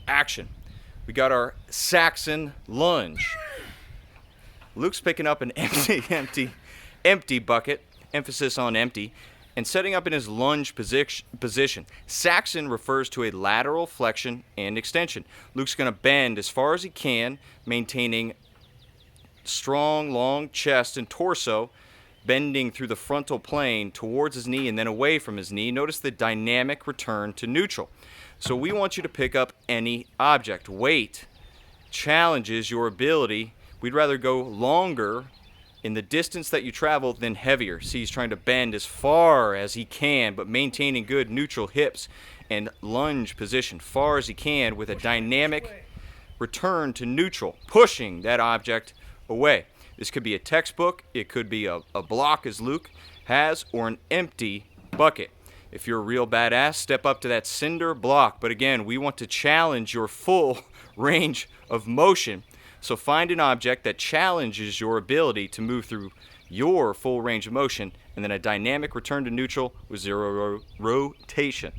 action. We got our Saxon lunge. Luke's picking up an empty bucket, emphasis on empty, and setting up in his lunge position. Saxon refers to a lateral flexion and extension. Luke's going to bend as far as he can, maintaining strong, long chest and torso, bending through the frontal plane towards his knee and then away from his knee. Notice the dynamic return to neutral. So we want you to pick up any object. Weight challenges your ability. We'd rather go longer in the distance that you travel than heavier. See, he's trying to bend as far as he can, but maintaining good neutral hips and lunge position far as he can with a dynamic return to neutral, pushing that object away. This could be a textbook, it could be a block as Luke has, or an empty bucket. If you're a real badass, step up to that cinder block. But again, we want to challenge your full range of motion. So find an object that challenges your ability to move through your full range of motion, and then a dynamic return to neutral with zero rotation.